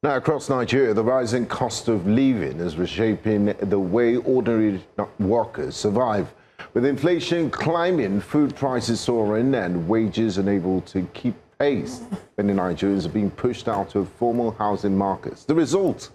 Now, across Nigeria, the rising cost of living is reshaping the way ordinary workers survive. With inflation climbing, food prices soaring, and wages unable to keep pace, many Nigerians are being pushed out of formal housing markets. The result,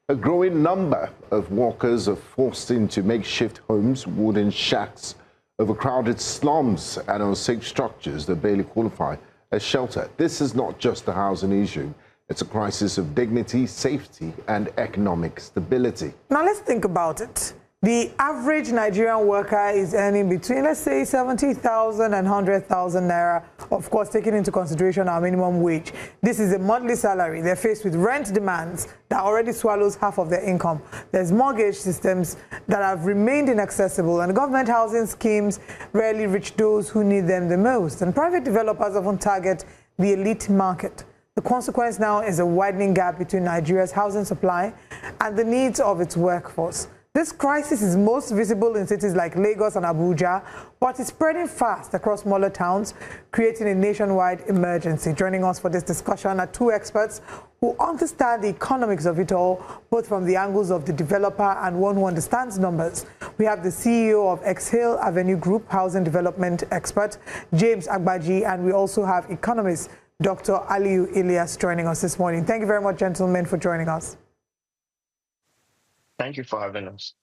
a growing number of workers are forced into makeshift homes, wooden shacks, overcrowded slums, and unsafe structures that barely qualify as shelter. This is not just a housing issue. It's a crisis of dignity, safety, and economic stability. Now let's think about it. The average Nigerian worker is earning between, let's say, 70,000 and 100,000 naira, of course, taking into consideration our minimum wage. This is a monthly salary. They're faced with rent demands that already swallows half of their income. There's mortgage systems that have remained inaccessible, and government housing schemes rarely reach those who need them the most. And private developers often target the elite market. The consequence now is a widening gap between Nigeria's housing supply and the needs of its workforce. This crisis is most visible in cities like Lagos and Abuja, but it's spreading fast across smaller towns, creating a nationwide emergency. Joining us for this discussion are two experts who understand the economics of it all, both from the angles of the developer and one who understands numbers. We have the CEO of Exhale Avenue Group, housing development expert, James Agbaji, and we also have economist Dr. Aliyu Ilyas joining us this morning. Thank you very much, gentlemen, for joining us. Thank you for having us.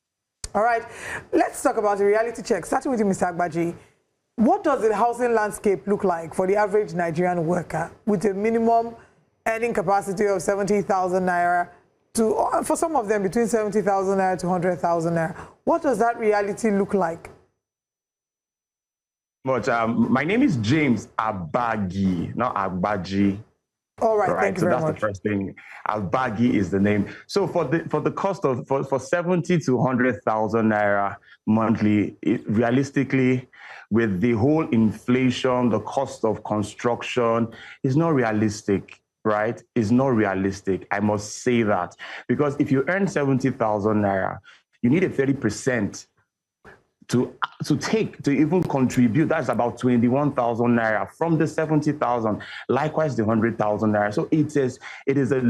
All right, let's talk about the reality check. Starting with you, Mr. Agbaji. What does the housing landscape look like for the average Nigerian worker with a minimum earning capacity of 70,000 naira to, for some of them, between 70,000 naira to 100,000 naira? What does that reality look like? But my name is James Agbaji, not Agbaji. All right, thank you very much. So that's the first thing. Agbaji is the name. So for the cost of for 70 to 100,000 naira monthly, realistically, with the whole inflation, the cost of construction is not realistic, right? It's not realistic. I must say that, because if you earn 70,000 naira, you need a 30%. To even contribute. That's about 21,000 naira from the 70,000. Likewise, the 100,000 naira. So it is a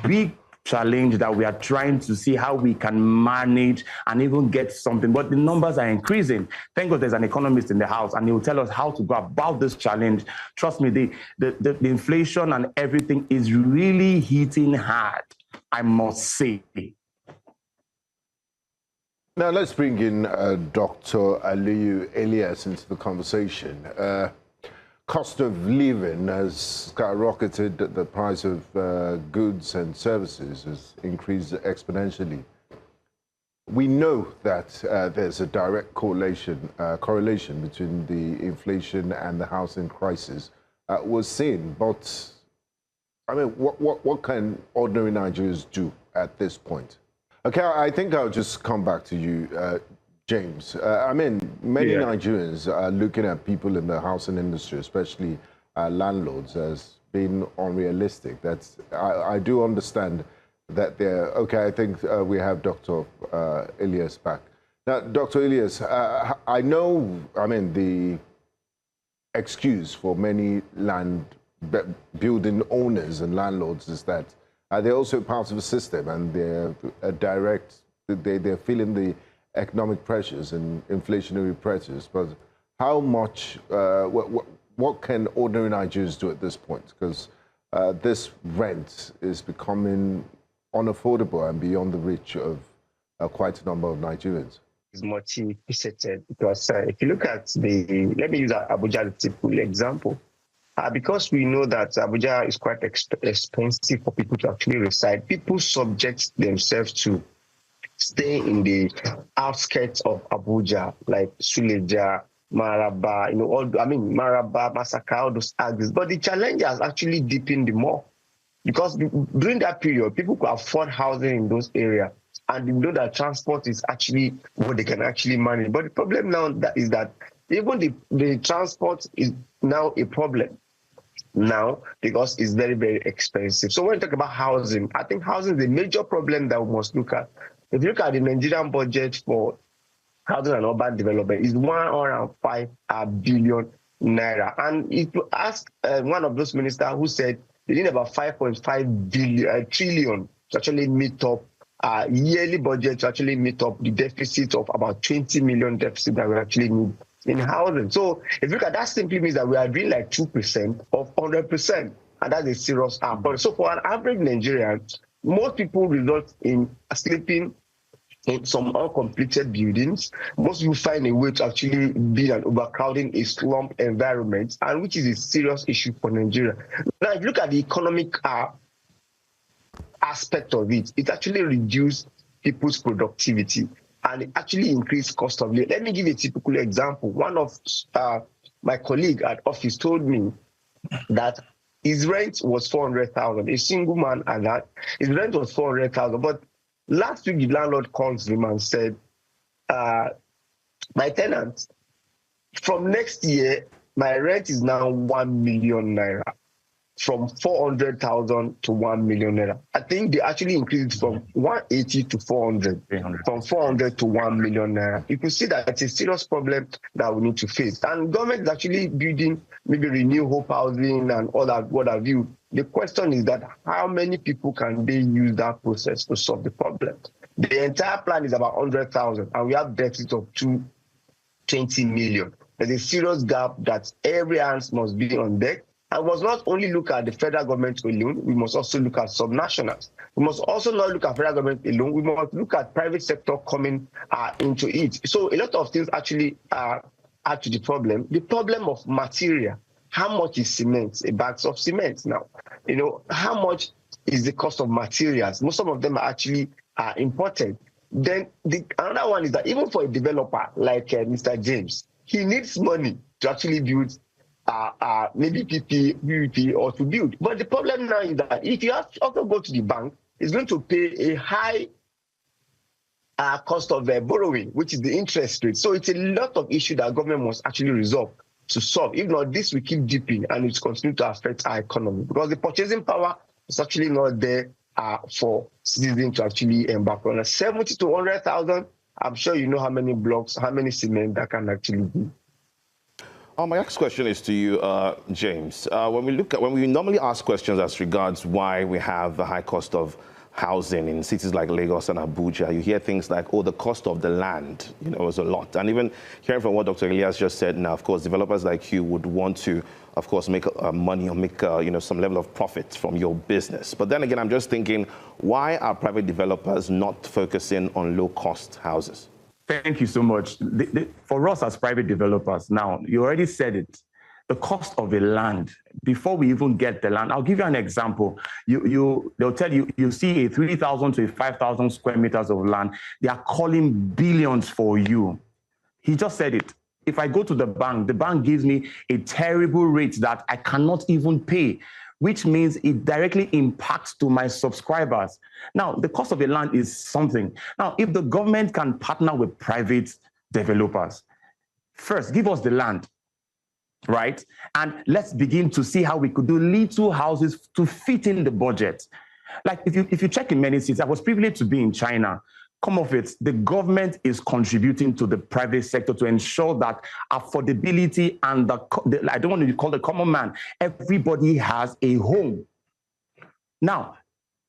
big challenge that we are trying to see how we can manage and even get something. But the numbers are increasing. Thank God there's an economist in the house, and he will tell us how to go about this challenge. Trust me, the inflation and everything is really hitting hard, I must say. Now, let's bring in Dr. Aliyu Ilyas into the conversation. Cost of living has skyrocketed. The price of goods and services has increased exponentially. We know that there's a direct correlation between the inflation and the housing crisis we're seeing. But, I mean, what can ordinary Nigerians do at this point? Okay, I think I'll just come back to you, James. I mean, many Nigerians are looking at people in the housing industry, especially landlords, as being unrealistic. I do understand that they're, okay, I think we have Dr. Ilyas back. Now, Dr. Ilyas, I know, I mean, the excuse for many building owners and landlords is that they're also part of the system, and they're they're feeling the economic pressures and inflationary pressures. But how much, what can ordinary Nigerians do at this point? Because this rent is becoming unaffordable and beyond the reach of quite a number of Nigerians. It's multifaceted because if you look at let me use Abuja as a typical example. Because we know that Abuja is quite expensive for people to actually reside, people subject themselves to stay in the outskirts of Abuja, like Suleja, Maraba, Maraba, Masaka, all those areas. But the challenge has actually deepened more, because during that period, people could afford housing in those areas, and you know that transport is actually what they can actually manage. But the problem now is that even the transport is now a problem now, because it's very, very expensive. So when we talk about housing, I think housing is a major problem that we must look at. If you look at the Nigerian budget for housing and urban development, it's 105 billion naira. And if you ask one of those ministers who said they need about 5.5 trillion to actually meet up yearly budget to actually meet up the deficit of about 20 million deficit that we actually need in housing. So if you look at that, simply means that we are doing like 2% of 100%, and that's a serious problem. So for an average Nigerian, most people result in sleeping in some uncompleted buildings. Most people find a way to actually be an overcrowding, a slum environment, and which is a serious issue for Nigeria. Now, if you look at the economic aspect of it, it actually reduced people's productivity and it actually increased cost of living. Let me give you a typical example. One of my colleague at office told me that his rent was 400,000. A single man at that, his rent was 400,000. But last week, the landlord called him and said, my tenant, from next year, my rent is now 1 million naira. From 400,000 to 1 million naira. I think they actually increased it from 180 to 400, from 400 to 1 million naira. You can see that it's a serious problem that we need to face. And government is actually building maybe Renew Hope housing and all that, what have you. The question is that how many people can they use that process to solve the problem? The entire plan is about 100,000 and we have deficit of 220 million. There's a serious gap that every hands must be on deck. And we must not only look at the federal government alone, we must also look at subnationals. We must also not look at federal government alone, we must look at private sector coming into it. So a lot of things actually add to the problem. The problem of material. How much is cement, a bag of cement now? You know, how much is the cost of materials? Most of them are actually imported. Then another one is that even for a developer like Mr. James, he needs money to actually build maybe PPP or to build. But the problem now is that if you have to also go to the bank, it's going to pay a high cost of borrowing, which is the interest rate. So it's a lot of issue that government must actually resolve to solve. If not, this will keep dipping and it's continue to affect our economy because the purchasing power is actually not there for citizens to actually embark on. 70 to 100,000, I'm sure you know how many blocks, how many cement that can actually be. My next question is to you, James. When we normally ask questions as regards why we have the high cost of housing in cities like Lagos and Abuja, you hear things like, oh, the cost of the land, you know, is a lot. And even hearing from what Dr. Elias just said now, of course, developers like you would want to, of course, make money or make, you know, some level of profit from your business. But then again, I'm just thinking, why are private developers not focusing on low-cost houses? Thank you so much. For us as private developers, now, you already said it, the cost of the land, before we even get the land, I'll give you an example. They'll tell you, you see a 3,000 to 5,000 square meters of land, they are calling billions for you. He just said it. If I go to the bank gives me a terrible rate that I cannot even pay, which means it directly impacts to my subscribers. Now, the cost of a land is something. Now, if the government can partner with private developers, first, give us the land, right? And let's begin to see how we could do little houses to fit in the budget. Like if you check in many cities, I was privileged to be in China. Come off it, the government is contributing to the private sector to ensure that affordability and I don't want to call the common man, everybody has a home. Now,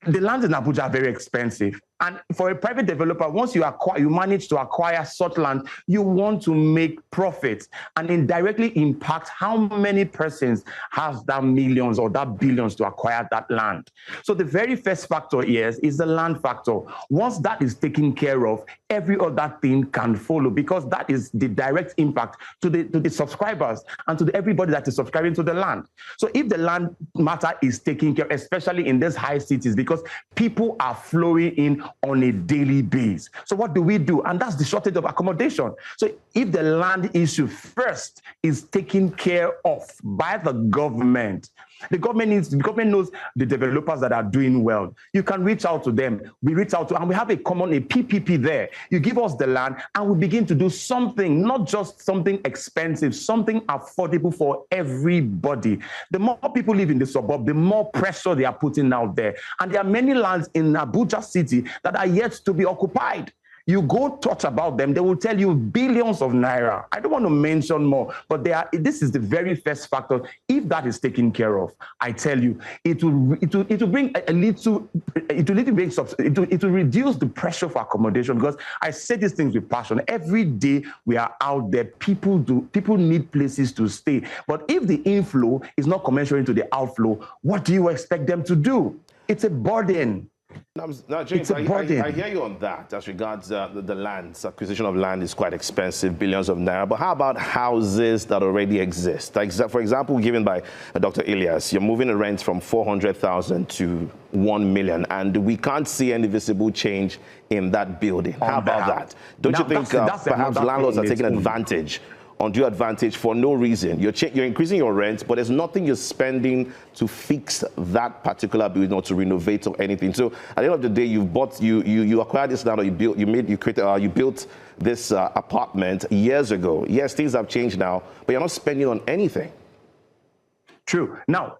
the lands in Abuja are very expensive. And for a private developer, once you manage to acquire such land, you want to make profits and indirectly impact how many persons have that millions or that billions to acquire that land. So the very first factor here is the land factor. Once that is taken care of, every other thing can follow because that is the direct impact to the subscribers and to everybody that is subscribing to the land. So if the land matter is taken care of, especially in these high cities, because people are flowing in on a daily basis. So what do we do? And that's the shortage of accommodation. So if the land issue first is taken care of by the government knows the developers that are doing well. You can reach out to them. We reach out to, and we have a PPP there. You give us the land and we begin to do something, not just something expensive, something affordable for everybody. The more people live in the suburb, the more pressure they are putting out there. And there are many lands in Abuja city that are yet to be occupied. You go talk about them, they will tell you billions of naira. I don't want to mention more, but this is the very first factor. If that is taken care of, I tell you, it will bring it will reduce the pressure for accommodation, because I say these things with passion. Every day we are out there, people need places to stay. But if the inflow is not commensurate to the outflow, what do you expect them to do? It's a burden. Now, James, I hear you on that as regards the lands. Acquisition of land is quite expensive, billions of naira. But how about houses that already exist? Like, for example, given by Dr. Elias, you're moving the rent from 400,000 to 1 million, and we can't see any visible change in that building. How about that? Don't you think perhaps landlords are taking advantage, undue advantage for no reason? You're increasing your rent, but there's nothing you're spending to fix that particular building or to renovate or anything. So at the end of the day, you acquired this land, or you built this apartment years ago. Yes, things have changed now, but you're not spending on anything. True. Now,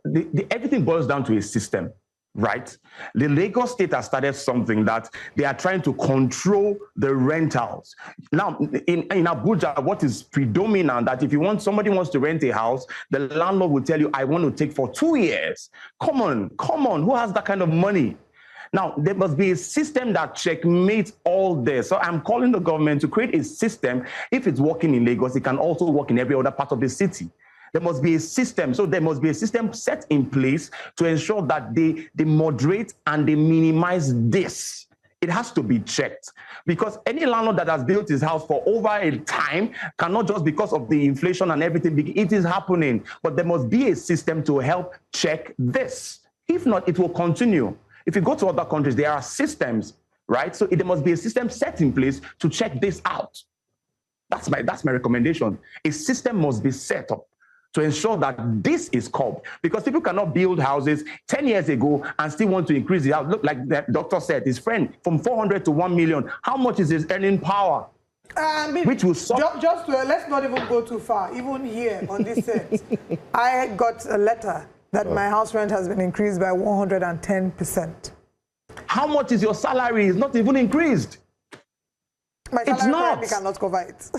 everything boils down to a system. Right? The Lagos state has started something that they are trying to control the rentals. Now, in Abuja, what is predominant, that if somebody wants to rent a house, the landlord will tell you, I want to take for 2 years. Come on, who has that kind of money? Now, there must be a system that checkmates all this. So I'm calling the government to create a system. If it's working in Lagos, it can also work in every other part of the city. There must be a system. So there must be a system set in place to ensure that they moderate and they minimize this. It has to be checked, because any landlord that has built his house for over a time cannot, just because of the inflation and everything, it is happening. But there must be a system to help check this. If not, it will continue. If you go to other countries, there are systems, right? So there must be a system set in place to check this out. That's my recommendation. A system must be set up to ensure that this is curbed, because people cannot build houses 10 years ago and still want to increase the house. Look, like the doctor said, his friend, from 400 to 1 million, how much is his earning power? Which will let's not even go too far. Even here on this set, I got a letter that my house rent has been increased by 110%. How much is your salary? It's not even increased. My salary cannot cover it.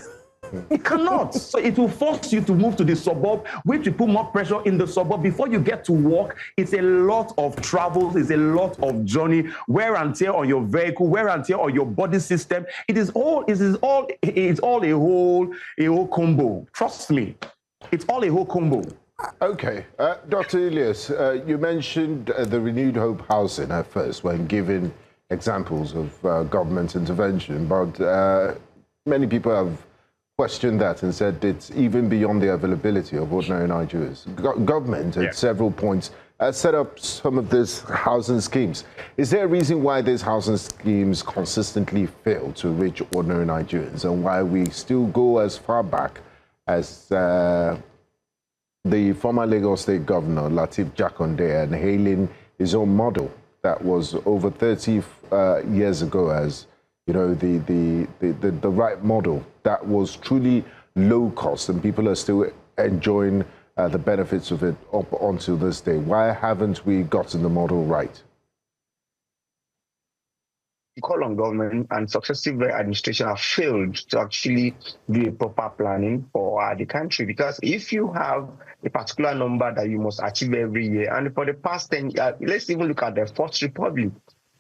It cannot. So it will force you to move to the suburb, which will put more pressure in the suburb. Before you get to work, it's a lot of travel, it's a lot of journey, wear and tear on your vehicle, wear and tear on your body system. It's all a whole combo. Trust me, it's all a whole combo. Okay, Dr. Elias, you mentioned the renewed hope housing at first when giving examples of government intervention, but many people have questioned that and said it's even beyond the availability of ordinary Nigerians. Government at several points set up some of these housing schemes. Is there a reason why these housing schemes consistently fail to reach ordinary Nigerians, and why we still go as far back as the former Lagos State Governor, Lateef Jakonde, and hailing his own model that was over 30 years ago as, you know, the right model that was truly low cost, and people are still enjoying the benefits of it up until this day? Why haven't we gotten the model right? Call on government and successive administration have failed to actually do a proper planning for the country. Because if you have a particular number that you must achieve every year, and for the past 10 years, let's even look at the Fourth Republic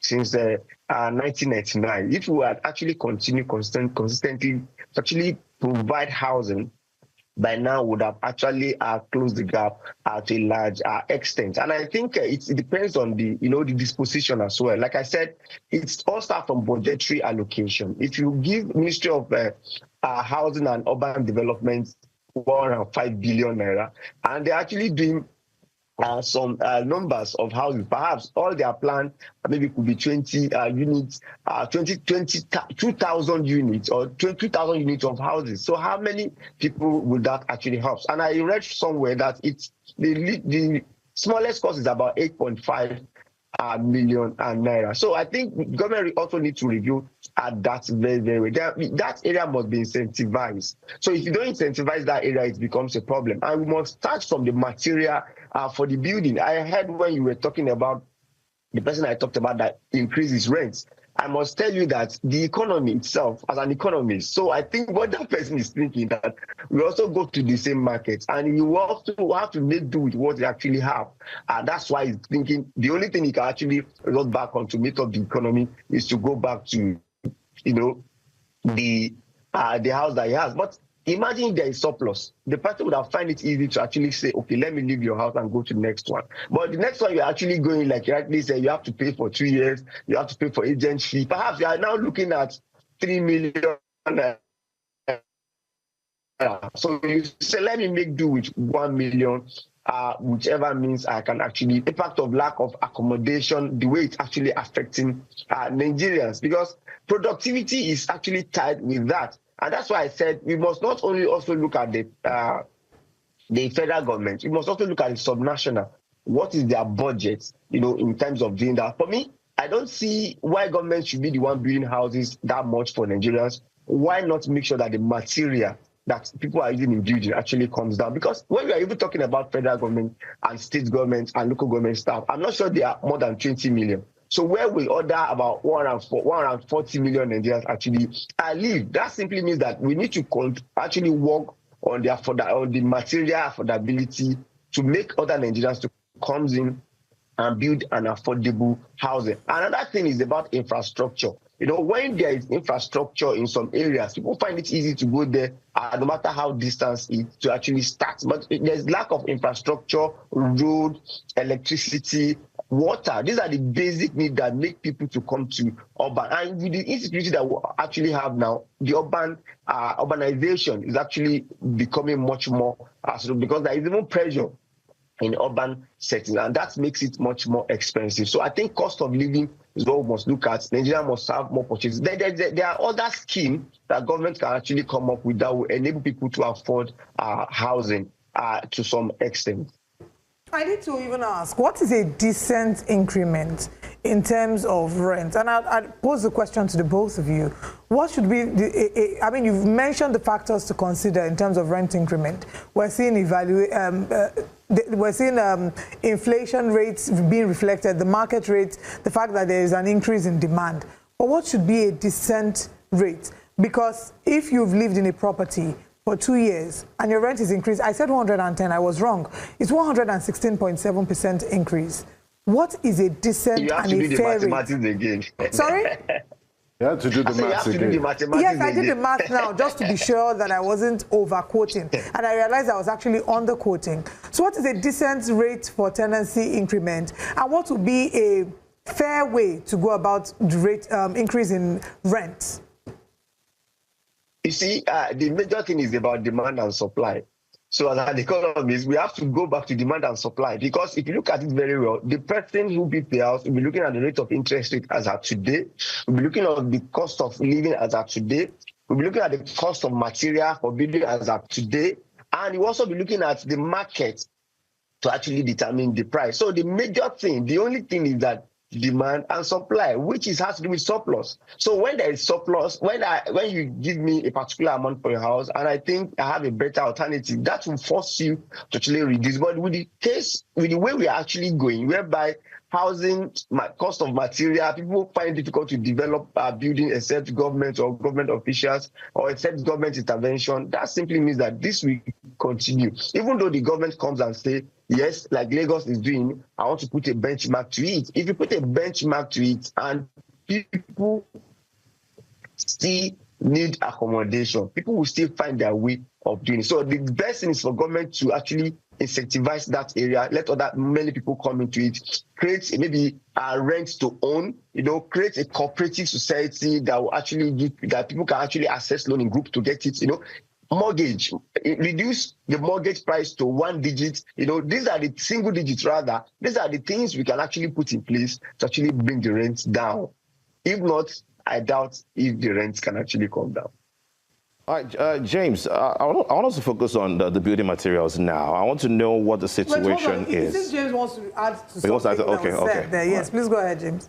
since 1999, if we had actually continued consistently to actually provide housing, by now would have actually closed the gap to a large extent. And I think it depends on the disposition as well. Like I said, it's all start from budgetary allocation. If you give Ministry of Housing and Urban Development 105 billion naira, and they're actually doing some numbers of houses, perhaps all their plan maybe could be 20 units, 2,000 units or 22,000 units of houses. So how many people would that actually help? And I read somewhere that it's the smallest cost is about 8.5 million naira. So I think government also need to review that very way. That area must be incentivized. So if you don't incentivize that area, it becomes a problem. And we must start from the material for the building. I heard when you were talking about the person I talked about that increases rents. I must tell you that the economy itself, as an economist, so I think what that person is thinking that we also go to the same market and you also have to make do with what you actually have. And that's why he's thinking the only thing he can actually look back on to make up the economy is to go back to, the house that he has. But imagine if there is surplus. The person would have find it easy to actually say, okay, let me leave your house and go to the next one. But the next one, you're actually going, like you rightly said, you have to pay for 2 years, you have to pay for agent fee. Perhaps you are now looking at 3 million. So you say, let me make do with 1 million, whichever means I can actually, impact of lack of accommodation, the way it's actually affecting Nigerians, because productivity is actually tied with that. And that's why I said we must not only also look at the federal government, we must also look at the subnational. What is their budget, in terms of doing that? For me, I don't see why government should be the one building houses that much for Nigerians. Why not make sure that the material that people are using in building actually comes down? Because when we are even talking about federal government and state government and local government staff, I'm not sure they are more than 20 million. So where we order about 140 million Nigerians actually live, that simply means that we need to actually work on the material affordability to make other Nigerians to come in and build an affordable housing. Another thing is about infrastructure. When there is infrastructure in some areas, people find it easy to go there, no matter how distance it is, to actually start. But there's lack of infrastructure, road, electricity, water. These are the basic needs that make people to come to urban. And with the insecurity that we actually have now, the urbanization is actually becoming much more because there is even pressure in urban settings, and that makes it much more expensive. So I think cost of living is what we must look at. Nigeria must have more purchases. There are other schemes that government can actually come up with that will enable people to afford housing to some extent. I need to even ask, what is a decent increment in terms of rent? And I'll pose the question to the both of you. What should be, you've mentioned the factors to consider in terms of rent increment. We're seeing inflation rates being reflected, the market rates, the fact that there is an increase in demand. But what should be a decent rate? Because if you've lived in a property for 2 years and your rent is increased, I said 110, I was wrong. It's 116.7% increase. What is a decent and a fair rate? Again. Sorry? You have to do the maths again. Yes, I did the math now just to be sure that I wasn't over-quoting. And I realized I was actually under-quoting. So what is a decent rate for tenancy increment? And what would be a fair way to go about the rate increase in rent? You see, the major thing is about demand and supply. So as an economist, we have to go back to demand and supply, because if you look at it very well, the person who built the house will be looking at the rate of interest rate as at today, we'll be looking at the cost of living as at today, we'll be looking at the cost of material for building as at today, and we'll also be looking at the market to actually determine the price. So the major thing, the only thing is that demand and supply, which has to do with surplus. So when there is surplus, when you give me a particular amount for your house and I think I have a better alternative, that will force you to actually reduce. But with the way we are actually going, whereby housing, cost of material, people find it difficult to develop a building except government or government officials or except government intervention, that simply means that this will continue. Even though the government comes and say, yes, like Lagos is doing, I want to put a benchmark to it. If you put a benchmark to it and people still need accommodation, people will still find their way of doing it. So the best thing is for government to actually incentivize that area, let many people come into it, create maybe a rent to own, create a cooperative society that will actually that people can actually access loan in group to get it, mortgage, reduce the mortgage price to 1 digit. These are the single digits rather. These are the things we can actually put in place to actually bring the rent down. If not, I doubt if the rents can actually come down. All right, James, I want us to focus on the building materials now. I want to know what the situation is. I think James wants to add to something okay. There. Yes, please go ahead, James.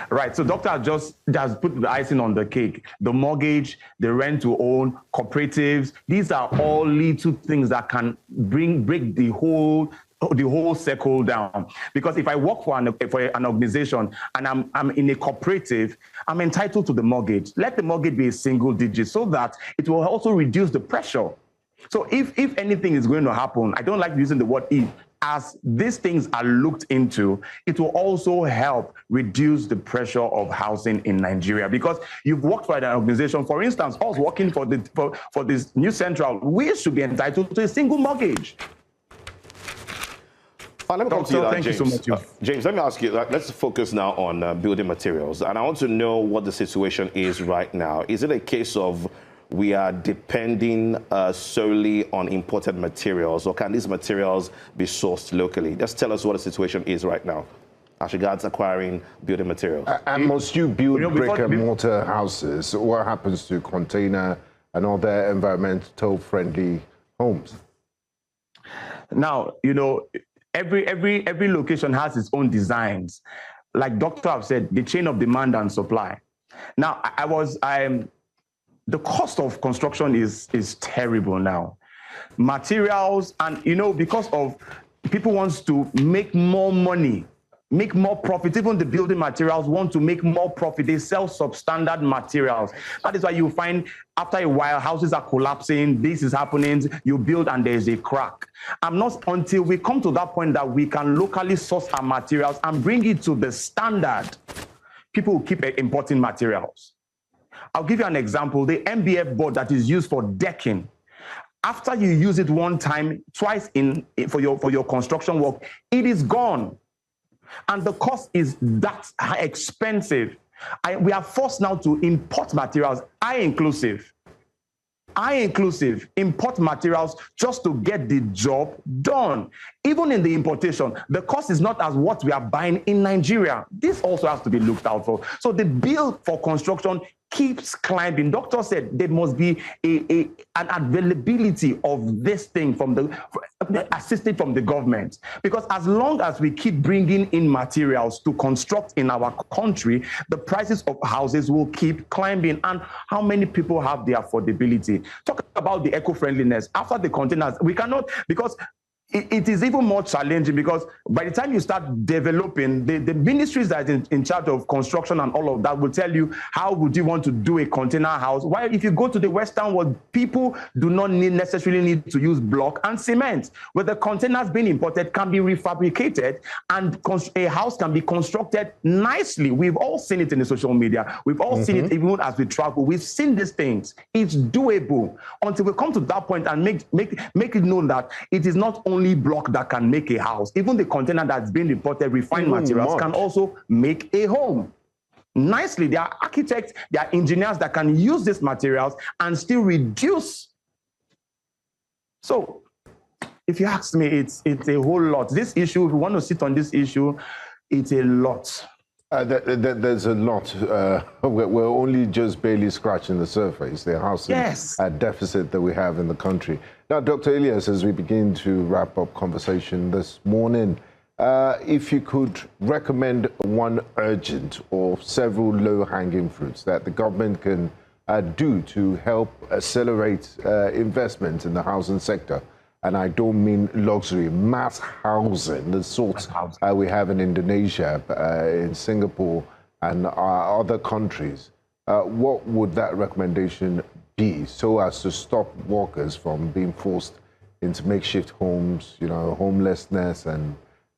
Right. So doctor just put the icing on the cake. The mortgage, the rent to own, cooperatives, these are all little things that can break the whole the whole circle down. Because if I work for an organization and I'm in a cooperative, I'm entitled to the mortgage. Let the mortgage be a single digit so that it will also reduce the pressure. So if anything is going to happen, I don't like using the word if, as these things are looked into, it will also help reduce the pressure of housing in Nigeria. Because you've worked for an organization, for instance, us working for this new central, we should be entitled to a single mortgage. Let me come to you, Thank James. you so much. James, let me ask you, let's focus now on building materials. And I want to know what the situation is right now. Is it a case of we are depending solely on imported materials, or can these materials be sourced locally? Just tell us what the situation is right now as regards acquiring building materials. And must you build brick and mortar houses? What happens to container and other environmental friendly homes? Now, every location has its own designs. Like Doctor have said, the chain of demand and supply. Now, the cost of construction is terrible now. Materials, and because of people wants to make more money, make more profit. Even the building materials want to make more profit. They sell substandard materials. That is why you find after a while houses are collapsing. This is happening. You build and there's a crack. Not until we come to that point that we can locally source our materials and bring it to the standard, people will keep importing materials. I'll give you an example. The MBF board that is used for decking, after you use it one time, twice for your construction work, it is gone. And the cost is that expensive. We are forced now to import materials, I inclusive, import materials just to get the job done. Even in the importation, the cost is not as what we are buying in Nigeria. This also has to be looked out for. So the bill for construction keeps climbing. Doctor said there must be an availability of this thing assisted from the government. Because as long as we keep bringing in materials to construct in our country, the prices of houses will keep climbing. And how many people have the affordability? Talk about the eco-friendliness. After the containers, we cannot, because it is even more challenging, because by the time you start developing, the ministries that are in charge of construction and all of that will tell you how would you want to do a container house. While if you go to the Western world, people do not necessarily need to use block and cement. Where the containers being imported can be refabricated and a house can be constructed nicely. We've all seen it in the social media. We've all seen it even as we travel. We've seen these things. It's doable until we come to that point and make it known that it is not only block that can make a house. Even the container that's been imported, refined materials, can also make a home. Nicely, there are architects, there are engineers that can use these materials and still reduce. So, if you ask me, it's a whole lot. This issue, if you want to sit on this issue, it's a lot. There's a lot. We're only just barely scratching the surface, the housing deficit that we have in the country. Now, Dr. Elias, as we begin to wrap up conversation this morning, if you could recommend one urgent or several low-hanging fruits that the government can do to help accelerate investment in the housing sector. And I don't mean luxury, mass housing, the sorts we have in Indonesia, in Singapore, and other countries. What would that recommendation be so as to stop workers from being forced into makeshift homes, homelessness,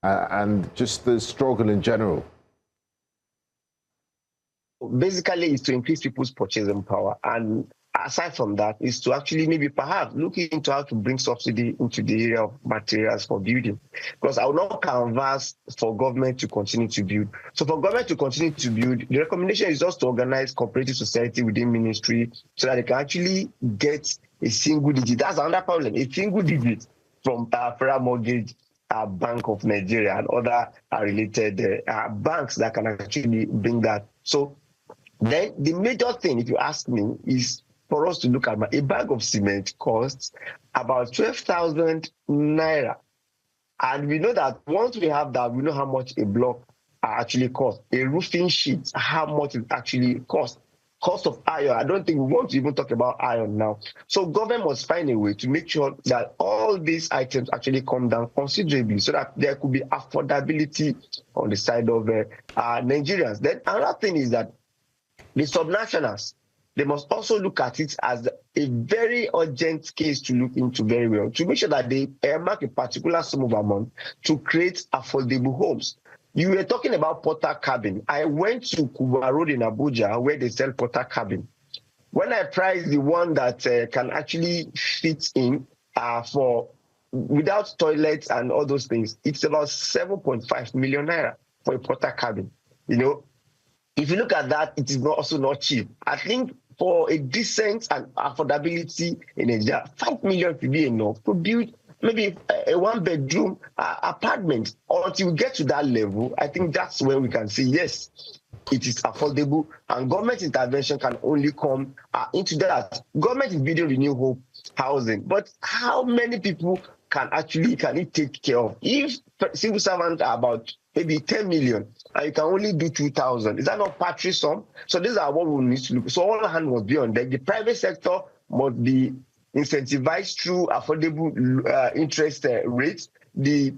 and just the struggle in general? Basically, it's to increase people's purchasing power. And aside from that, is to actually maybe perhaps look into how to bring subsidy into the area of materials for building. Because I will not canvass for government to continue to build. So for government to continue to build, the recommendation is just to organize cooperative society within ministry so that they can actually get a single digit. That's another problem, a single digit from Federal Mortgage Bank of Nigeria and other related banks that can actually bring that. So then the major thing, if you ask me, is for us to look at a bag of cement costs about 12,000 naira. And we know that once we have that, we know how much a block actually costs. A roofing sheet, how much it actually costs. cost of iron. I don't think we want to even talk about iron now. So government must find a way to make sure that all these items actually come down considerably so that there could be affordability on the side of Nigerians. Then another thing is that the subnationals, they must also look at it as a very urgent case to look into very well, to make sure that they earmark a particular sum of amount to create affordable homes. You were talking about porter cabin. I went to Kuba Road in Abuja where they sell porter cabin. When I priced the one that can actually fit in for without toilets and all those things, it's about 7.5 million naira for a porter cabin. You know, if you look at that, it is also not cheap. I think for a decent and affordability in Nigeria, 5 million could be enough to build maybe a one-bedroom apartment. Until we get to that level, I think that's when we can say, yes, it is affordable, and government intervention can only come into that. Government is building renewable hope housing, but how many people can it take care of? If civil servants are about maybe 10 million, and you can only do 2,000, is that not paltry sum? So these are what we need to look. So all hands must be on deck. The private sector must be incentivized through affordable interest rates. The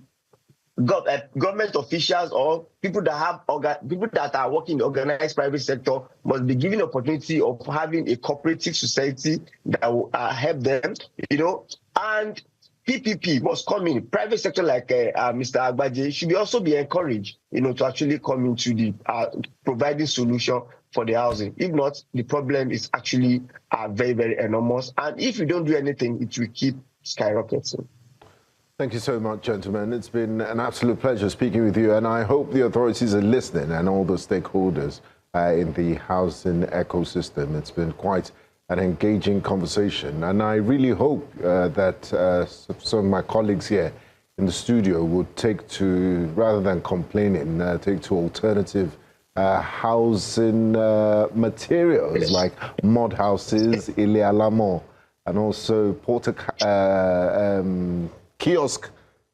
government officials or people that are working in the organized private sector must be given the opportunity of having a cooperative society that will help them, you know, and PPP must come in. Private sector like Mr. Agbaje should also be encouraged, you know, to actually come into the providing solution for the housing. If not, the problem is actually very, very enormous. And if you don't do anything, it will keep skyrocketing. Thank you so much, gentlemen. It's been an absolute pleasure speaking with you, and I hope the authorities are listening and all the stakeholders in the housing ecosystem. It's been quite an engaging conversation, and I really hope that some of my colleagues here in the studio would take to, rather than complaining, take to alternative housing materials like mud houses, Ile Alamo, and also kiosk,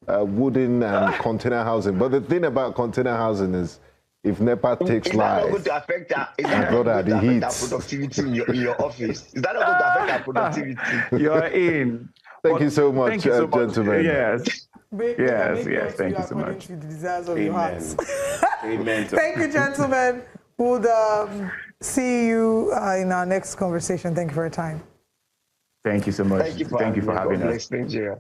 wooden and container housing. But the thing about container housing is, if NEPA takes life, is that not going to affect our productivity in your office? Is that not going to affect our productivity? You're in. Thank you so much, gentlemen. Yes. Yes. Thank you so much. To the desires of your hearts. Amen. Thank you, gentlemen. We'll see you in our next conversation. Thank you for your time. Thank you so much. Thank you for having us. Thank you.